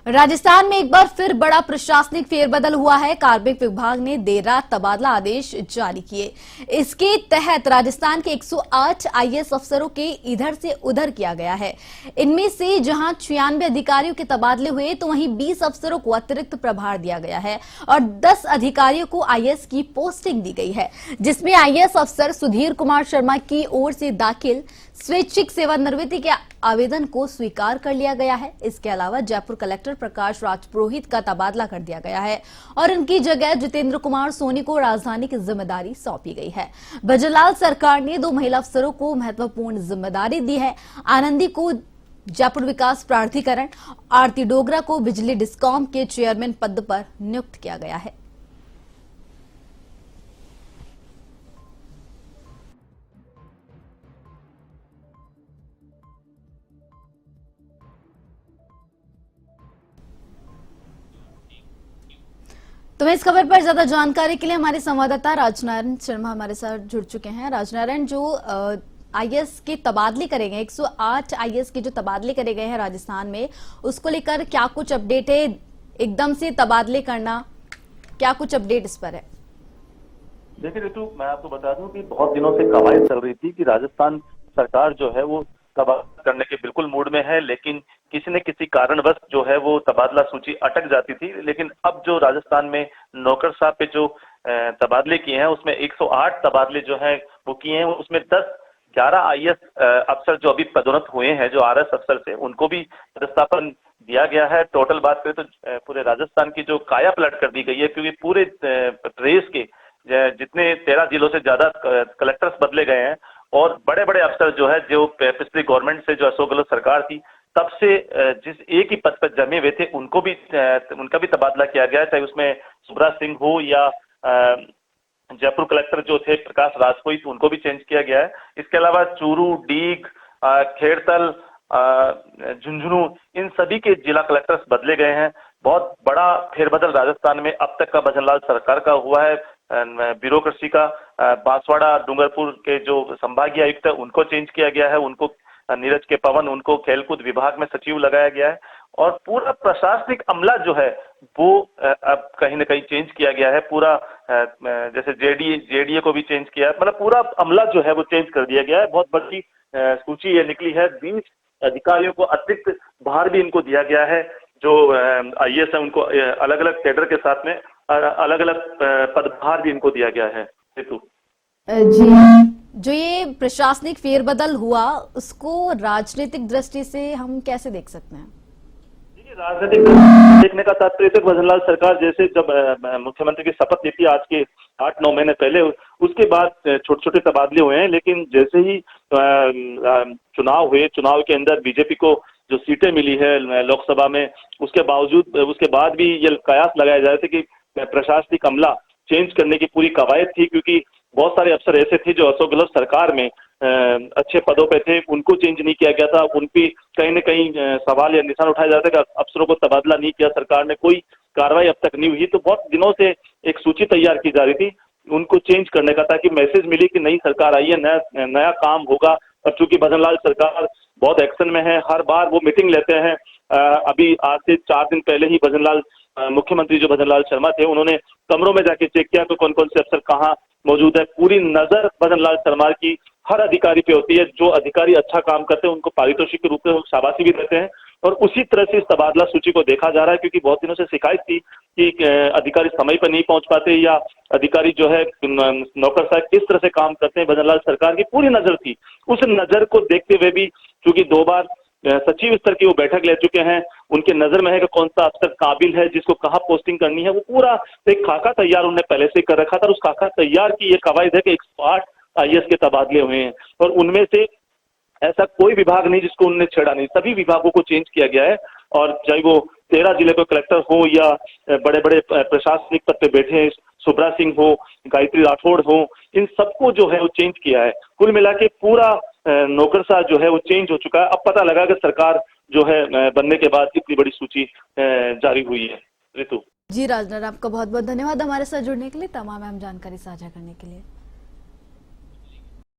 राजस्थान में एक बार फिर बड़ा प्रशासनिक फेरबदल हुआ है। कार्मिक विभाग ने देर रात तबादला आदेश जारी किए। इसके तहत राजस्थान के 108 आईएएस अफसरों के इधर से उधर किया गया है। इनमें से जहां 96 अधिकारियों के तबादले हुए तो वहीं 20 अफसरों को अतिरिक्त प्रभार दिया गया है और 10 अधिकारियों को आईएएस की पोस्टिंग दी गई है, जिसमें आईएएस अफसर सुधीर कुमार शर्मा की ओर से दाखिल स्वैच्छिक सेवानिवृत्ति के आवेदन को स्वीकार कर लिया गया है। इसके अलावा जयपुर कलेक्टर प्रकाश राजपुरोहित का तबादला कर दिया गया है और उनकी जगह जितेंद्र कुमार सोनी को राजधानी की जिम्मेदारी सौंपी गई है। भजनलाल सरकार ने 2 महिला अफसरों को महत्वपूर्ण जिम्मेदारी दी है। आनंदी को जयपुर विकास प्राधिकरण, आरती डोगरा को बिजली डिस्कॉम के चेयरमैन पद पर नियुक्त किया गया है। तो इस खबर पर ज्यादा जानकारी के लिए हमारे संवाददाता राजनारायण शर्मा हमारे साथ जुड़ चुके हैं। राजनारायण, जो आईएएस के तबादले करे गए 108 आईएएस के जो तबादले करे गए हैं राजस्थान में, उसको लेकर क्या कुछ अपडेट है? एकदम से तबादले करना, क्या कुछ अपडेट इस पर है? देखिए ऋतु, मैं आपको बता दूं कि बहुत दिनों से कवायद चल रही थी कि राजस्थान सरकार जो है वो तबादला करने के बिल्कुल मूड में है, लेकिन किसी न किसी कारणवश जो है वो तबादला सूची अटक जाती थी। लेकिन अब जो राजस्थान में नौकरशाह पे जो तबादले किए हैं उसमें 108 तबादले जो हैं वो किए हैं। उसमें 11 आईएएस अफसर जो अभी पदोन्नत हुए हैं, जो आरएस अफसर थे, उनको भी पदस्थापन दिया गया है। टोटल बात करें तो पूरे राजस्थान की जो काया पलट कर दी गई है, क्योंकि पूरे प्रदेश के जितने 13 जिलों से ज्यादा कलेक्टर्स बदले गए हैं और बड़े बड़े अफसर जो है, जो पिछली गवर्नमेंट से जो अशोक गहलोत सरकार थी तब से जिस एक ही पद पर जमे हुए थे, उनका भी तबादला किया गया है। चाहे उसमें सुब्रा सिंह हो या जयपुर कलेक्टर जो थे प्रकाश राजपुरोहित, उनको भी चेंज किया गया है। इसके अलावा चूरू, डीग, खेड़तल, झुंझुनू, इन सभी के जिला कलेक्टर्स बदले गए हैं। बहुत बड़ा फेरबदल राजस्थान में अब तक का भजनलाल सरकार का हुआ है। ब्यूरोक्रेसी का बांसवाड़ा, डूंगरपुर के जो संभागीय आयुक्त है उनको चेंज किया गया है, उनको नीरज के पवन, उनको खेलकूद विभाग में सचिव लगाया गया है और पूरा प्रशासनिक अमला जो है वो अब कहीं ना कहीं चेंज किया गया है। पूरा जैसे जेडीए को भी चेंज किया है, मतलब पूरा अमला जो है वो चेंज कर दिया गया है। बहुत बड़ी सूची ये निकली है। 20 अधिकारियों को अतिरिक्त भार भी इनको दिया गया है। जो आईएएस है उनको अलग अलग कैडर के साथ में अलग अलग पदभार भी इनको दिया गया है। जी, जो ये प्रशासनिक फेरबदल हुआ उसको राजनीतिक दृष्टि से हम कैसे देख सकते हैं? देखिए, राजनीतिक देखने का तात्पर्य तो भजनलाल सरकार जैसे जब मुख्यमंत्री की शपथ ली थी आज के 8-9 महीने पहले, उसके बाद छोटे छोटे तबादले हुए हैं। लेकिन जैसे ही चुनाव हुए, चुनाव के अंदर बीजेपी को जो सीटें मिली है लोकसभा में, उसके बाद भी ये कयास लगाए जा रहे थे कि प्रशासनिक अमला चेंज करने की पूरी कवायद थी, क्योंकि बहुत सारे अफसर ऐसे थे जो अशोक गहलोत सरकार में अच्छे पदों पे थे, उनको चेंज नहीं किया गया था। उन पे कहीं न कहीं सवाल या निशान उठाया जाता है कि अफसरों को तबादला नहीं किया सरकार ने, कोई कार्रवाई अब तक नहीं हुई। तो बहुत दिनों से एक सूची तैयार की जा रही थी उनको चेंज करने का, ताकि मैसेज मिली कि नई सरकार आई है, नया काम होगा। और चूंकि भजनलाल सरकार बहुत एक्शन में है, हर बार वो मीटिंग लेते हैं। अभी आज से 4 दिन पहले ही मुख्यमंत्री जो भजनलाल शर्मा थे, उन्होंने कमरों में जाके चेक किया कि कौन कौन से अफसर कहाँ मौजूद है। पूरी नजर भजनलाल शर्मा की हर अधिकारी पे होती है। जो अधिकारी अच्छा काम करते हैं उनको पारितोषिक के रूप में शाबाशी भी देते हैं और उसी तरह से इस तबादला सूची को देखा जा रहा है, क्योंकि बहुत दिनों से शिकायत थी कि अधिकारी समय पर नहीं पहुंच पाते या अधिकारी जो है नौकरशाह किस तरह से काम करते हैं। भजनलाल सरकार की पूरी नजर थी। उस नजर को देखते हुए भी चूंकि 2 बार सचिव स्तर की वो बैठक ले चुके हैं, उनके नजर में है कि कौन सा अफसर काबिल है, जिसको कहाँ पोस्टिंग करनी है। वो पूरा एक खाका तैयार उन्होंने पहले से कर रखा था। उस खाका तैयार की ये कवायद है कि 108 आईएएस के तबादले हुए हैं और उनमें से ऐसा कोई विभाग नहीं जिसको उन्होंने छेड़ा नहीं। सभी विभागों को चेंज किया गया है और चाहे वो 13 जिले के कलेक्टर हो या बड़े बड़े प्रशासनिक पद पे बैठे हैं, सुब्रा सिंह हो, गायत्री राठौड़ हो, इन सबको जो है वो चेंज किया है। कुल मिला के पूरा नौकरशाह जो है वो चेंज हो चुका है। अब पता लगा कि सरकार जो है बनने के बाद इतनी बड़ी सूची जारी हुई है। ऋतु जी, राजनारायण, आपका बहुत बहुत धन्यवाद हमारे साथ जुड़ने के लिए, तमाम अहम जानकारी साझा करने के लिए।